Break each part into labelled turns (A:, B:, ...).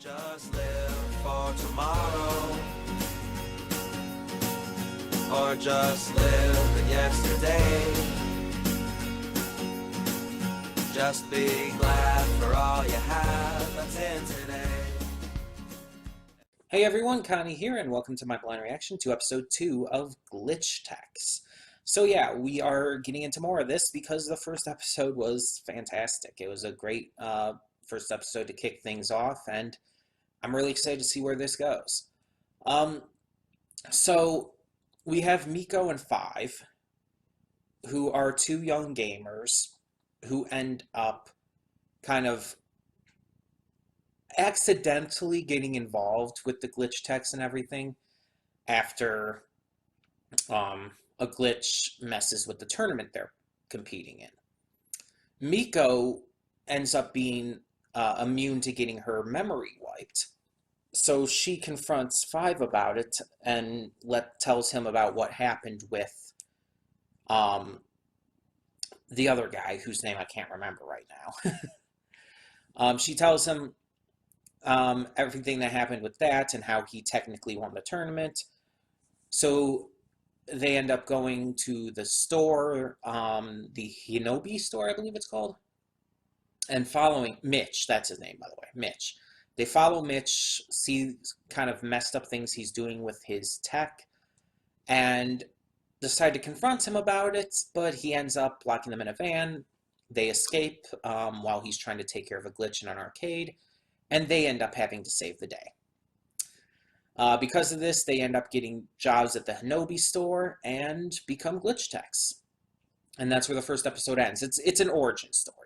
A: Don't just live for tomorrow, or just live in yesterday. Just be glad for all you have that's in today.
B: Hey everyone, Connie here, and welcome to my blind reaction to episode 2 of Glitch Techs. So yeah, we are getting into more of this because the first episode was fantastic. It was a great first episode to kick things off, and I'm really excited to see where this goes. So we have Miko and Five, who are two young gamers who end up kind of accidentally getting involved with the glitch techs and everything after a glitch messes with the tournament they're competing in. Miko ends up being immune to getting her memory wiped, so she confronts Five about it and tells him about what happened with the other guy whose name I can't remember right now. She tells him everything that happened with that and how he technically won the tournament. So they end up going to the store, the Hinobi store, I believe it's called, and following Mitch. That's his name, by the way, Mitch. They follow Mitch, see kind of messed up things he's doing with his tech, and decide to confront him about it, but he ends up locking them in a van. They escape while he's trying to take care of a glitch in an arcade, and they end up having to save the day. Because of this, they end up getting jobs at the Hinobi store and become glitch techs. And that's where the first episode ends. It's an origin story.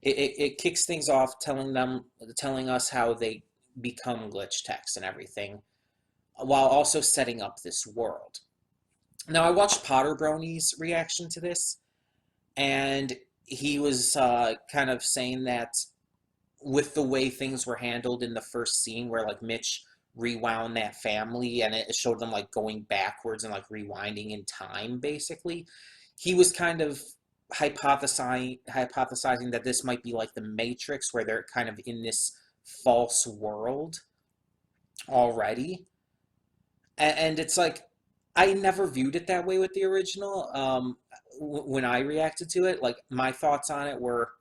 B: It kicks things off telling us how they become glitch techs and everything, while also setting up this world. Now, I watched Potter Brony's reaction to this, and he was kind of saying that with the way things were handled in the first scene, where like Mitch rewound that family and it showed them like going backwards and like rewinding in time, basically, he was kind of hypothesizing that this might be like the Matrix, where they're kind of in this false world already. And it's like, I never viewed it that way with the original. When I reacted to it, like my thoughts on it were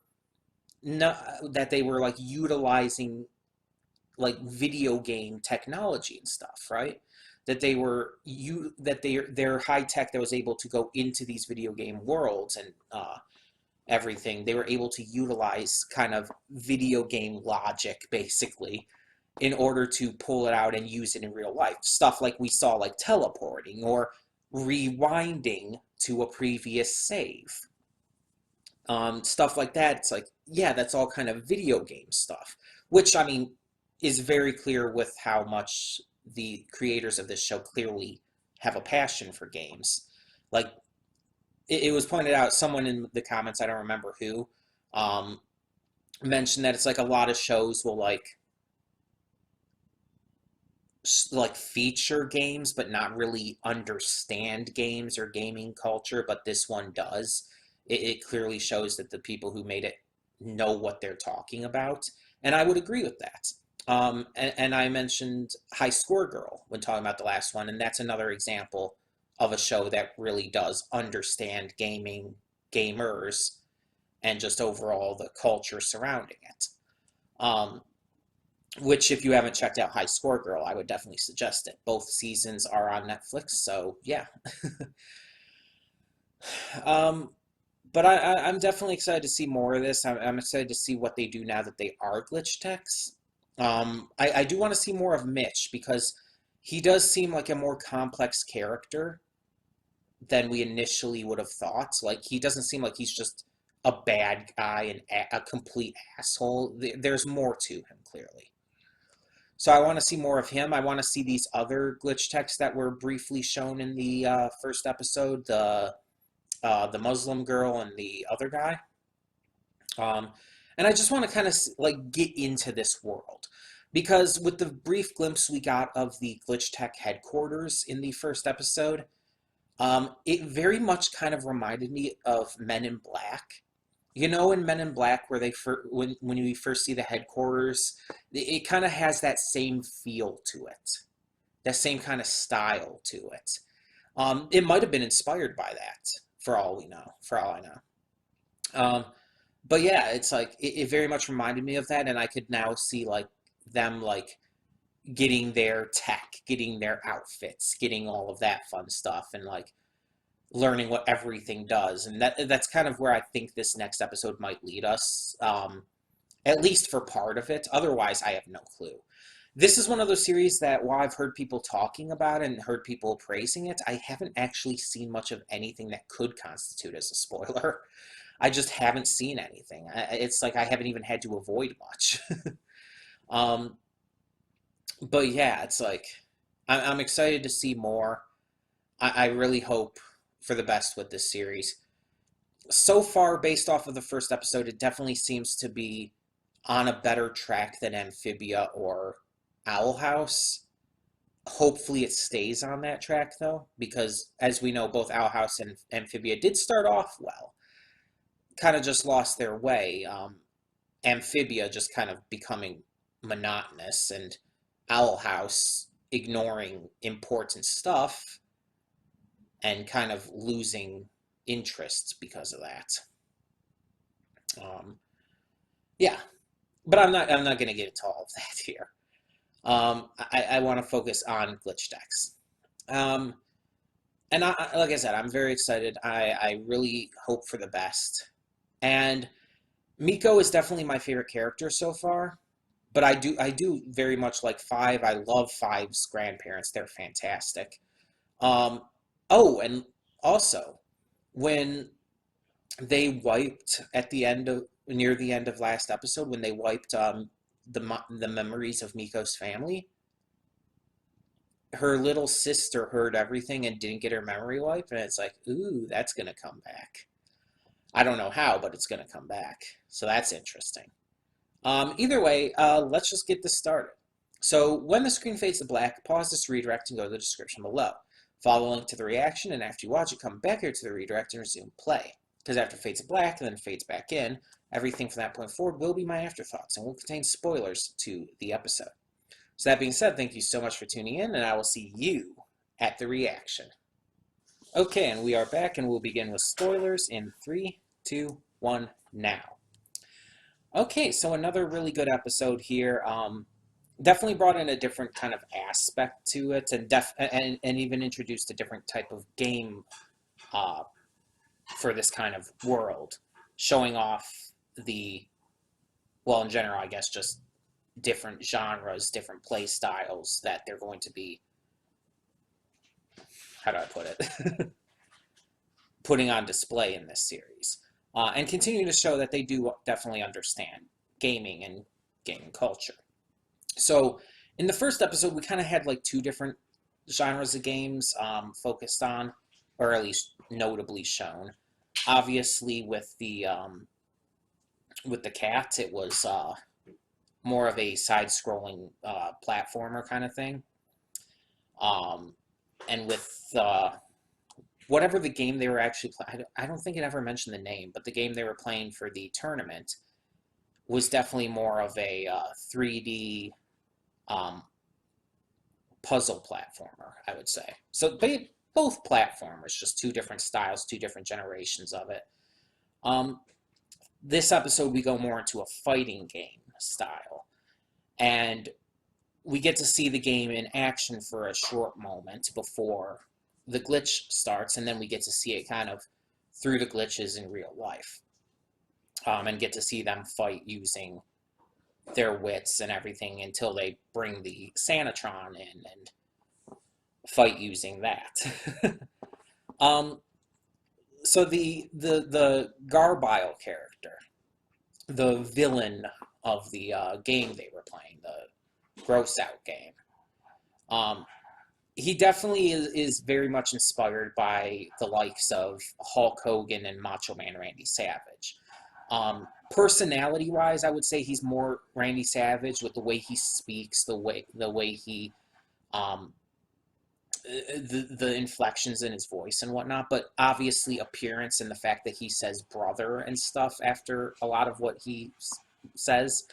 B: that they were like utilizing like video game technology and stuff, right? That they were their high tech that was able to go into these video game worlds and everything. They were able to utilize kind of video game logic, basically, in order to pull it out and use it in real life. Stuff like we saw, like teleporting or rewinding to a previous save. Stuff like that. It's like, yeah, that's all kind of video game stuff, which, I mean, is very clear with how much the creators of this show clearly have a passion for games. Like, it was pointed out, someone in the comments, I don't remember who, mentioned that it's like a lot of shows will like feature games but not really understand games or gaming culture, but this one does. It clearly shows that the people who made it know what they're talking about, and I would agree with that. And I mentioned High Score Girl when talking about the last one, and that's another example of a show that really does understand gaming, gamers, and just overall the culture surrounding it. Which, if you haven't checked out High Score Girl, I would definitely suggest it. Both seasons are on Netflix, so yeah. But I'm definitely excited to see more of this. I'm excited to see what they do now that they are glitch techs. I do want to see more of Mitch, because he does seem like a more complex character than we initially would have thought. Like, he doesn't seem like he's just a bad guy and a complete asshole. There's more to him, clearly. So I want to see more of him. I want to see these other glitch techs that were briefly shown in the first episode, the Muslim girl and the other guy. And I just want to kind of like get into this world, because with the brief glimpse we got of the glitch tech headquarters in the first episode, it very much kind of reminded me of Men in Black, You know, in Men in Black, where when we first see the headquarters, it kind of has that same feel to it, that same kind of style to it. It might have been inspired by that, for all we know, for all I know. Um, but yeah, it's like it very much reminded me of that, and I could now see like them like getting their tech, getting their outfits, getting all of that fun stuff, and like learning what everything does. And that's kind of where I think this next episode might lead us, at least for part of it. Otherwise, I have no clue. This is one of those series that while I've heard people talking about it and heard people praising it, I haven't actually seen much of anything that could constitute as a spoiler. I just haven't seen anything. It's like I haven't even had to avoid much. um, but yeah, it's like I'm excited to see more. I really hope for the best with this series. So far, based off of the first episode, it definitely seems to be on a better track than Amphibia or Owl House. Hopefully, it stays on that track though, because as we know, both Owl House and Amphibia did start off well. Kind of just lost their way. Amphibia just kind of becoming monotonous, and Owl House ignoring important stuff and kind of losing interest because of that. Um, yeah, but I'm not going to get into all of that here. I want to focus on glitch decks. Um, and like I said, I'm very excited. I really hope for the best. And Miko is definitely my favorite character so far. But I do very much like Five. I love Five's grandparents. They're fantastic. Um, oh, and also when they wiped at the end of near the end of last episode, when they wiped the memories of Miko's family, her little sister heard everything and didn't get her memory wiped, and it's like, ooh, that's gonna come back. I don't know how, but it's gonna come back. So that's interesting. Either way, let's just get this started. So when the screen fades to black, pause this redirect and go to the description below. Follow the link to the reaction, and after you watch it, come back here to the redirect and resume play. Because after it fades to black and then fades back in, everything from that point forward will be my afterthoughts and will contain spoilers to the episode. So that being said, thank you so much for tuning in, and I will see you at the reaction. Okay, and we are back, and we'll begin with spoilers in 3, 2, 1, now. Okay, so another really good episode here. Definitely brought in a different kind of aspect to it, and even introduced a different type of game uh, for this kind of world, showing off well, in general, I guess just different genres, different play styles that they're going to be, how do I put it, putting on display in this series. And continue to show that they do definitely understand gaming and gaming culture. So in the first episode, we kind of had like two different genres of games focused on, or at least notably shown. Obviously, with the cat, it was more of a side-scrolling platformer kind of thing. And with whatever the game they were actually playing, I don't think it ever mentioned the name, but the game they were playing for the tournament was definitely more of a 3D puzzle platformer, I would say. So both platformers, just two different styles, two different generations of it. This episode, we go more into a fighting game style. And we get to see the game in action for a short moment before the glitch starts, and then we get to see it kind of through the glitches in real life. And get to see them fight using their wits and everything until they bring the Sanatron in and fight using that. So the Garbile character, the villain of the game they were playing, the Gross Out game, he definitely is very much inspired by the likes of Hulk Hogan and Macho Man Randy Savage. Personality-wise, I would say he's more Randy Savage with the way he speaks, the way he the inflections in his voice and whatnot, but obviously appearance and the fact that he says brother and stuff after a lot of what he says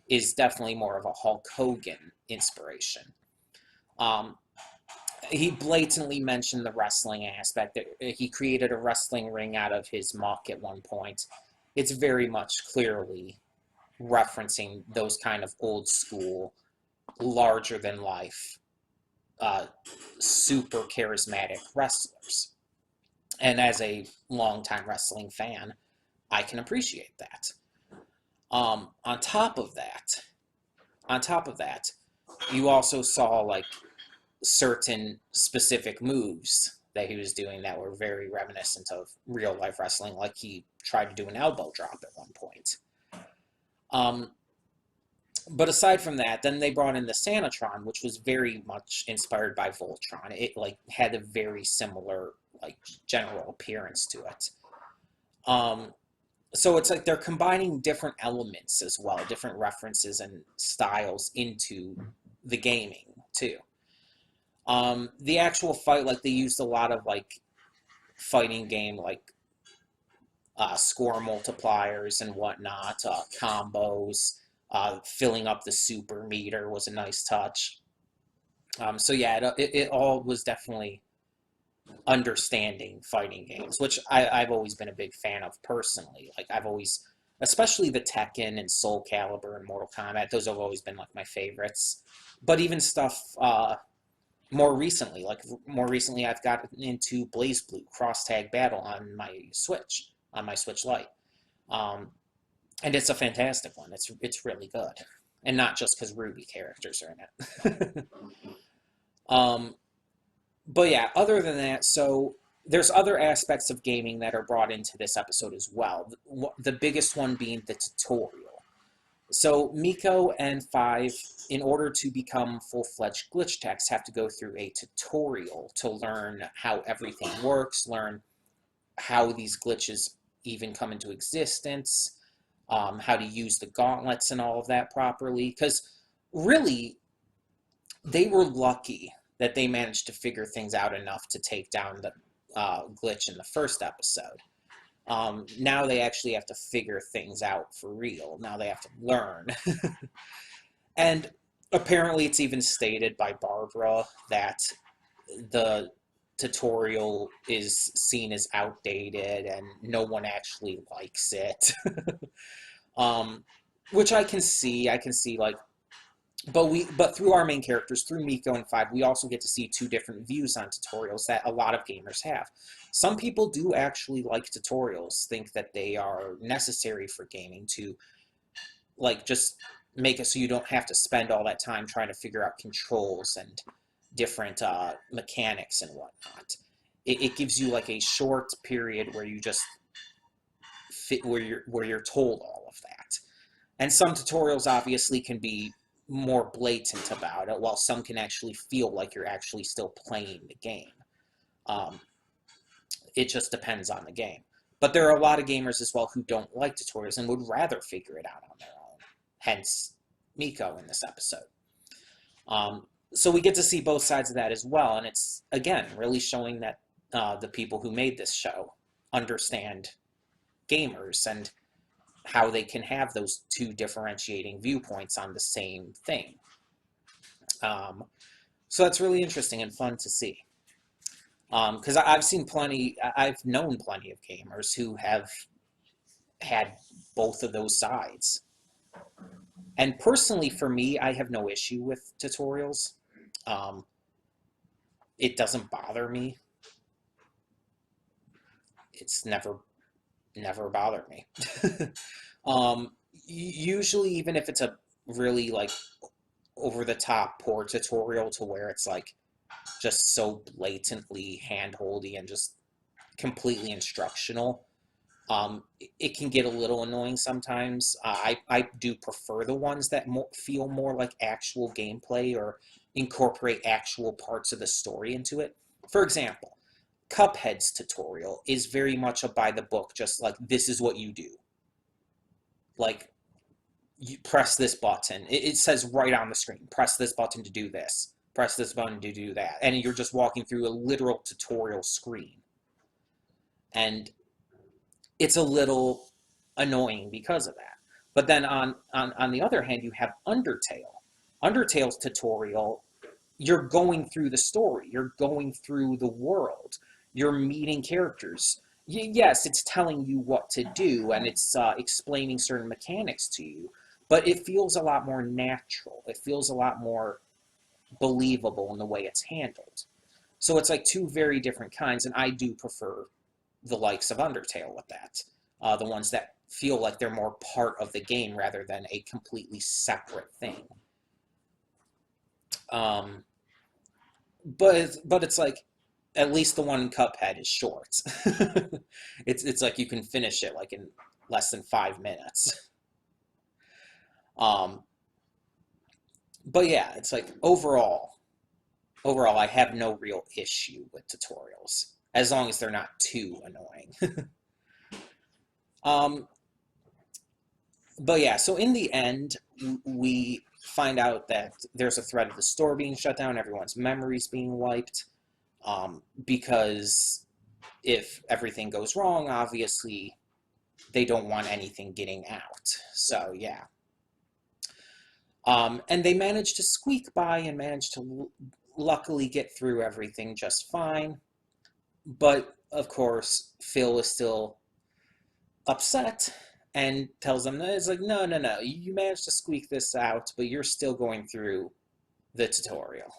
B: is definitely more of a Hulk Hogan inspiration. Um, he blatantly mentioned the wrestling aspect. He created a wrestling ring out of his muck at one point. It's very much clearly referencing those kind of old school, larger than life, super charismatic wrestlers. And as a longtime wrestling fan, I can appreciate that. On top of that, you also saw like certain specific moves that he was doing that were very reminiscent of real life wrestling, like he tried to do an elbow drop at one point. But aside from that, then they brought in the Sanitron, which was very much inspired by Voltron. It like had a very similar like general appearance to it. So it's like they're combining different elements as well, different references and styles into the gaming too. The actual fight, like they used a lot of like fighting game like score multipliers and whatnot, combos. Filling up the super meter was a nice touch. So yeah, it all was definitely understanding fighting games, which I've always been a big fan of personally. Like I've always, especially the Tekken and Soul Calibur and Mortal Kombat, those have always been like my favorites. But even stuff more recently, I've gotten into BlazBlue Cross Tag Battle on my Switch Lite. And it's a fantastic one. It's really good, and not just because Ruby characters are in it. But yeah, other than that, so there's other aspects of gaming that are brought into this episode as well. The biggest one being the tutorial. So Miko and Five, in order to become full-fledged glitch techs, have to go through a tutorial to learn how everything works, learn how these glitches even come into existence, how to use the gauntlets and all of that properly. Because really, they were lucky that they managed to figure things out enough to take down the glitch in the first episode. Now they actually have to figure things out for real. Now they have to learn. And apparently it's even stated by Barbara that the tutorial is seen as outdated and no one actually likes it. Which I can see like, but through our main characters, through Miko and Five, we also get to see two different views on tutorials that a lot of gamers have. Some people do actually like tutorials, think that they are necessary for gaming to like just make it so you don't have to spend all that time trying to figure out controls and different mechanics and whatnot. It gives you like a short period where you just fit where you're told all of that. And some tutorials obviously can be more blatant about it, while some can actually feel like you're actually still playing the game. It just depends on the game. But there are a lot of gamers as well who don't like tutorials and would rather figure it out on their own. Hence, Miko in this episode. So we get to see both sides of that as well, and it's, again, really showing that the people who made this show understand gamers and how they can have those two differentiating viewpoints on the same thing. So that's really interesting and fun to see. Because I've known plenty of gamers who have had both of those sides. And personally, for me, I have no issue with tutorials. It doesn't bother me. It's never bothered me. Usually, even if it's a really like over-the-top poor tutorial to where it's like just so blatantly hand-holdy and just completely instructional, it can get a little annoying sometimes. I do prefer the ones that feel more like actual gameplay or incorporate actual parts of the story into it. For example, Cuphead's tutorial is very much a by the book, just like, this is what you do. Like, you press this button. It says right on the screen, press this button to do this. press this button to do that. And you're just walking through a literal tutorial screen. And it's a little annoying because of that. But then on the other hand, you have Undertale. Undertale's tutorial, you're going through the story, you're going through the world, you're meeting characters. Yes, it's telling you what to do and it's explaining certain mechanics to you, but it feels a lot more natural. It feels a lot more believable in the way it's handled. So it's like two very different kinds, and I do prefer the likes of Undertale with that. The ones that feel like they're more part of the game rather than a completely separate thing. But it's like, at least the one in Cuphead is short. It's like you can finish it like in less than 5 minutes. But yeah, it's like overall, I have no real issue with tutorials as long as they're not too annoying. But yeah, so in the end, we find out that there's a threat of the store being shut down, everyone's memories being wiped, because if everything goes wrong, obviously they don't want anything getting out. So yeah. And they managed to squeak by and managed to luckily get through everything just fine. But of course, Phil is still upset and tells them, it's like, no, you managed to squeak this out, but you're still going through the tutorial.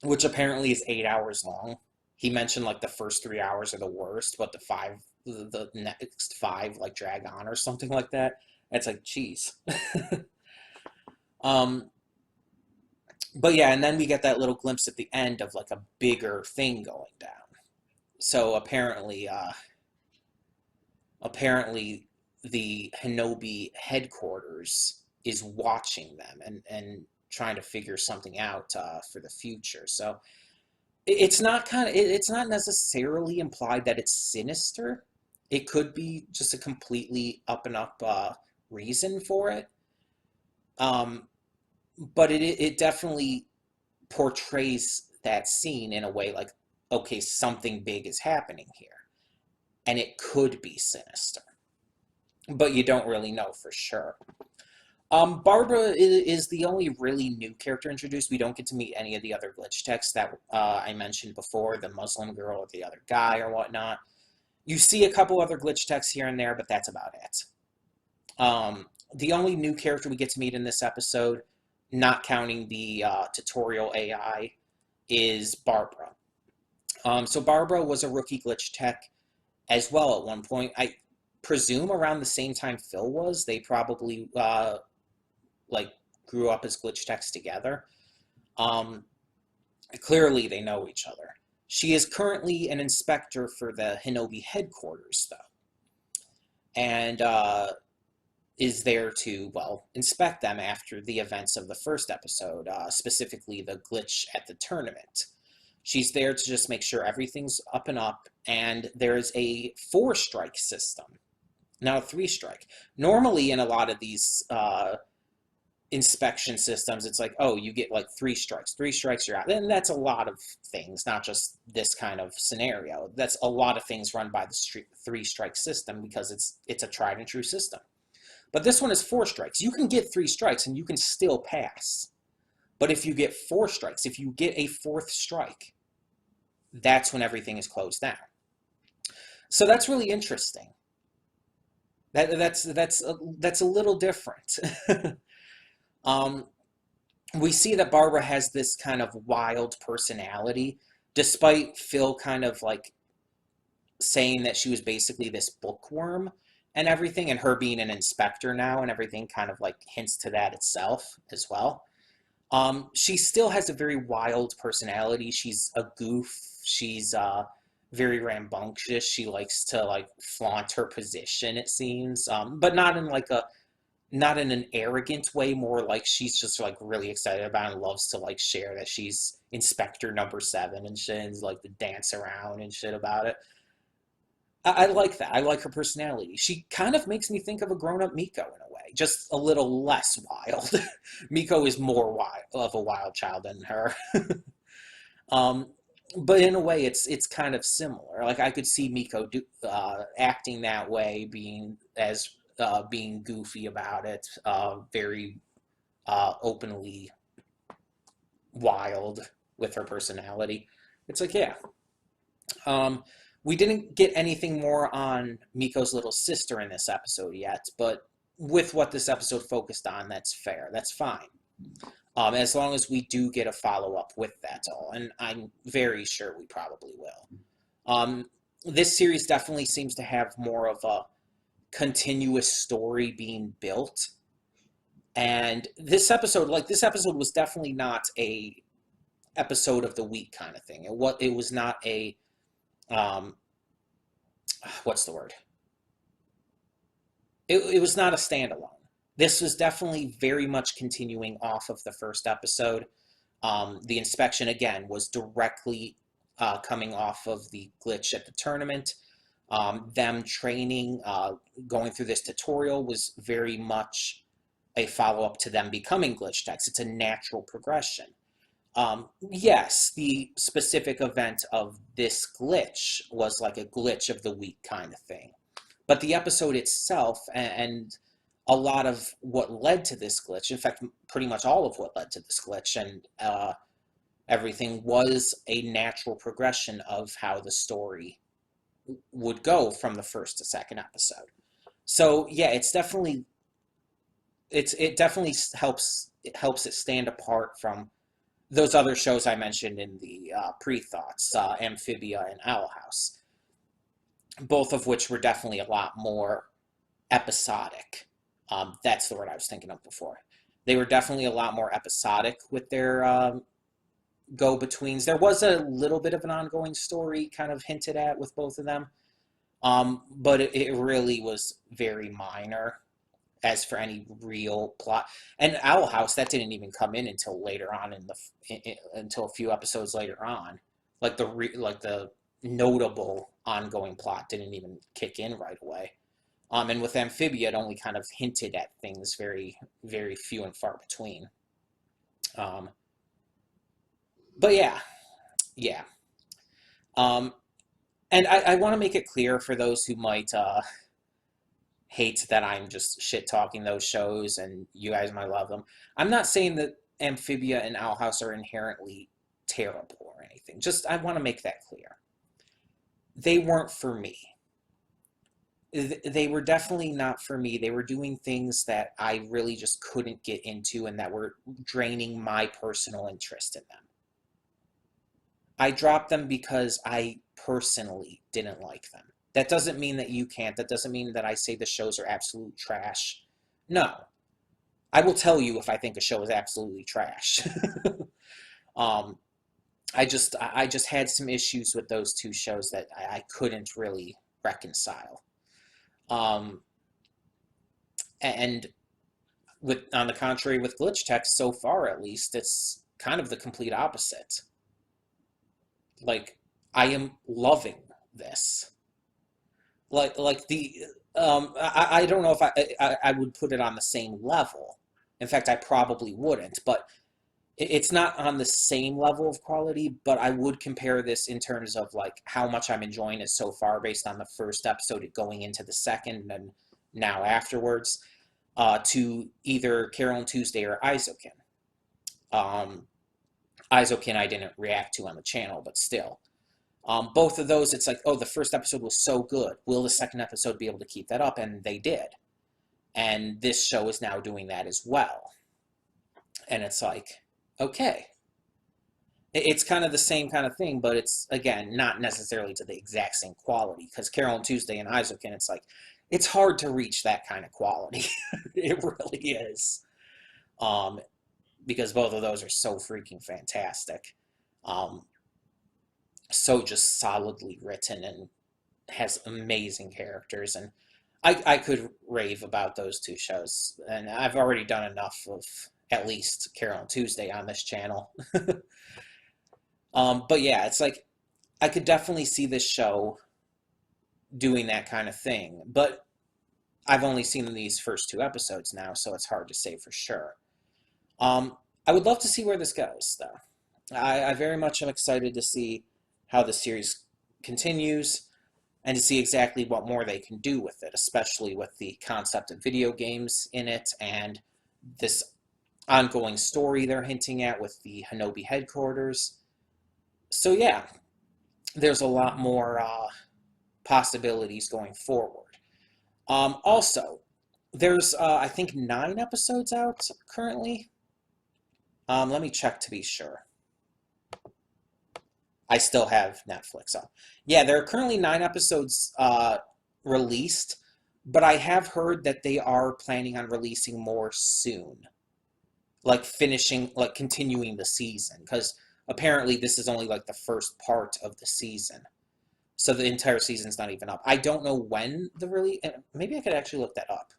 B: Which apparently is 8 hours long. He mentioned like the first 3 hours are the worst, but the next 5 like drag on or something like that. It's like, geez. But yeah, and then we get that little glimpse at the end of like a bigger thing going down. So apparently the Hinobi headquarters is watching them and trying to figure something out for the future. So it's not necessarily implied that it's sinister. It could be just a completely up and up reason for it. But it definitely portrays that scene in a way like, okay, something big is happening here. And it could be sinister. But you don't really know for sure. Barbara is the only really new character introduced. We don't get to meet any of the other glitch techs that I mentioned before, the Muslim girl or the other guy or whatnot. You see a couple other glitch techs here and there, but that's about it. The only new character we get to meet in this episode, not counting the tutorial AI, is Barbara. So Barbara was a rookie glitch tech as well at one point. I presume around the same time Phil was. They probably like grew up as glitch techs together. Clearly they know each other. She is currently an inspector for the Hinobi headquarters, though, and is there to, well, inspect them after the events of the first episode, specifically the glitch at the tournament. She's there to just make sure everything's up and up, and there's a 4-strike system, not a 3-strike. Normally, in a lot of these inspection systems, it's like, oh, you get like 3 strikes. 3 strikes, you're out. And that's a lot of things, not just this kind of scenario. That's a lot of things run by the 3-strike system because it's a tried and true system. But this one is 4 strikes. You can get 3 strikes and you can still pass. But if you get 4 strikes, if you get a 4th strike, that's when everything is closed down. So that's really interesting. That's a little different. We see that Barbara has this kind of wild personality, despite Phil kind of like saying that she was basically this bookworm and everything, and her being an inspector now and everything kind of like hints to that itself as well. She still has a very wild personality. She's a goof. She's very rambunctious. She likes to like flaunt her position, it seems, but not in an arrogant way, more like she's just like really excited about it and loves to like share that she's Inspector number 7 and shit, and like to dance around and shit about it. I like that. I like her personality. She kind of makes me think of a grown-up Miko in a way. just a little less wild. Miko is more wild of a wild child than her. um, but in a way, it's kind of similar. Like I could see Miko acting that way, being goofy about it, very openly wild with her personality. It's like, yeah. Um, we didn't get anything more on Miko's little sister in this episode yet, but with what this episode focused on, that's fair. That's fine. As long as we do get a follow-up with that all, and I'm very sure we probably will. This series definitely seems to have more of a continuous story being built. And this episode was definitely not a episode of the week kind of thing. It was not a what's the word? It was not a standalone. This was definitely very much continuing off of the first episode. The inspection, again, was directly coming off of the glitch at the tournament. Them training, going through this tutorial was very much a follow-up to them becoming glitch techs. It's a natural progression. Yes, the specific event of this glitch was like a glitch of the week kind of thing. But the episode itself and a lot of what led to this glitch, in fact, pretty much all of what led to this glitch and everything was a natural progression of how the story would go from the first to second episode. So yeah, it definitely helps it stand apart from those other shows I mentioned in the pre-thoughts, Amphibia and Owl House, both of which were definitely a lot more episodic. That's the word I was thinking of before. They were definitely a lot more episodic with their go-betweens. There was a little bit of an ongoing story kind of hinted at with both of them, but it really was very minor as for any real plot. And Owl House, that didn't even come in until later on until a few episodes later on. Like the notable ongoing plot didn't even kick in right away. And with Amphibia, it only kind of hinted at things very, very few and far between. But yeah. And I want to make it clear for those who might hate that I'm just shit-talking those shows and you guys might love them. I'm not saying that Amphibia and Owl House are inherently terrible or anything. Just, I want to make that clear. They weren't for me. They were definitely not for me. They were doing things that I really just couldn't get into and that were draining my personal interest in them. I dropped them because I personally didn't like them. That doesn't mean that you can't. That doesn't mean that I say the shows are absolute trash. No. I will tell you if I think a show is absolutely trash. I just had some issues with those two shows that I couldn't really reconcile. And on the contrary, with Glitch Tech, so far at least, it's kind of the complete opposite. Like, I am loving this. I don't know if I would put it on the same level. In fact, I probably wouldn't, but it's not on the same level of quality, but I would compare this in terms of like how much I'm enjoying it so far based on the first episode going into the second and now afterwards, to either Carol and Tuesday or Isokin. Isokin I didn't react to on the channel, but still. Both of those, it's like, oh, the first episode was so good. Will the second episode be able to keep that up? And they did. And this show is now doing that as well. And it's like, okay. It's kind of the same kind of thing, but it's, again, not necessarily to the exact same quality. Because Carol and Tuesday and Isokin, it's like, it's hard to reach that kind of quality. It really is. Because both of those are so freaking fantastic. So just solidly written and has amazing characters, and I could rave about those two shows, and I've already done enough of at least Carol and Tuesday on this channel. But yeah, it's like I could definitely see this show doing that kind of thing, but I've only seen these first 2 episodes now, so it's hard to say for sure. I would love to see where this goes, though. I very much am excited to see how the series continues and to see exactly what more they can do with it, especially with the concept of video games in it and this ongoing story they're hinting at with the Hinobi headquarters. So yeah, there's a lot more possibilities going forward. Also, there's I think 9 episodes out currently. Let me check to be sure. I still have Netflix on. Yeah, there are currently 9 episodes released, but I have heard that they are planning on releasing more soon. Like continuing the season, because apparently this is only like the first part of the season. So the entire season's not even up. I don't know when the release, maybe I could actually look that up.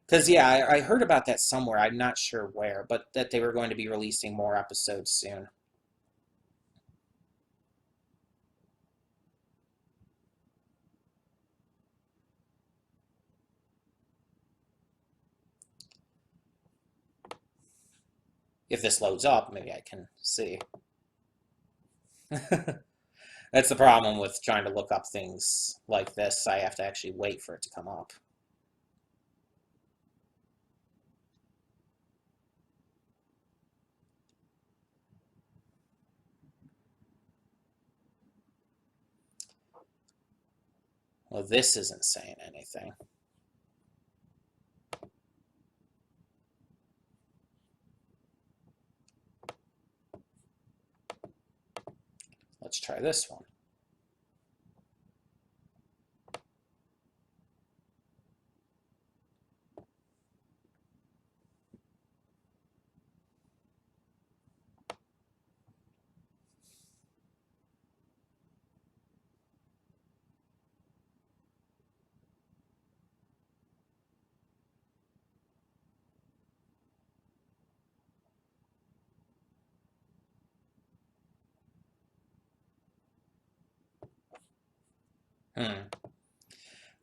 B: Because, yeah, I heard about that somewhere. I'm not sure where, but that they were going to be releasing more episodes soon. If this loads up, maybe I can see. That's the problem with trying to look up things like this. I have to actually wait for it to come up. Well, this isn't saying anything. Let's try this one.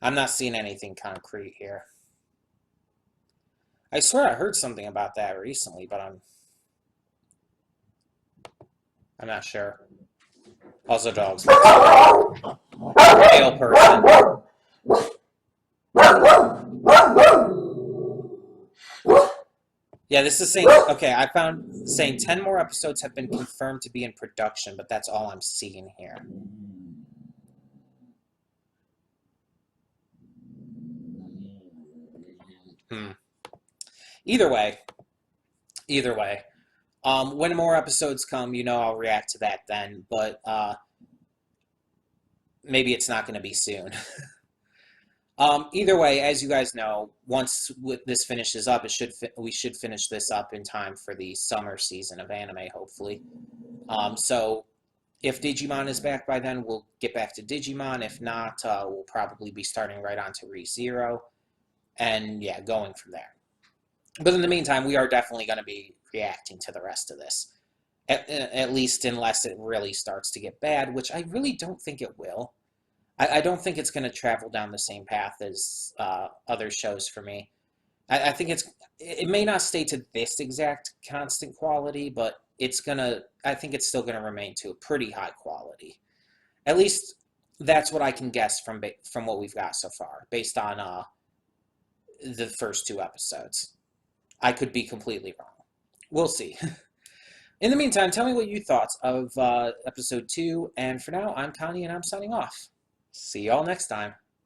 B: I'm not seeing anything concrete here. I swear I heard something about that recently, but I'm not sure. Also dogs. Male person. Yeah, this is saying, okay, I found saying 10 more episodes have been confirmed to be in production, but that's all I'm seeing here. Either way, when more episodes come, I'll react to that then, but maybe it's not going to be soon. Either way, as you guys know, once this finishes up, we should finish this up in time for the summer season of anime, hopefully. So if Digimon is back by then, we'll get back to Digimon. If not, we'll probably be starting right on to ReZero, and yeah, going from there. But in the meantime, we are definitely going to be reacting to the rest of this, at least unless it really starts to get bad, which I really don't think it will. I don't think it's going to travel down the same path as other shows for me. I think it may not stay to this exact constant quality, but I think it's still going to remain to a pretty high quality. At least that's what I can guess from what we've got so far, based on the first 2 episodes. I could be completely wrong. We'll see. In the meantime, tell me what you thought of episode 2, and for now, I'm Connie, and I'm signing off. See y'all next time.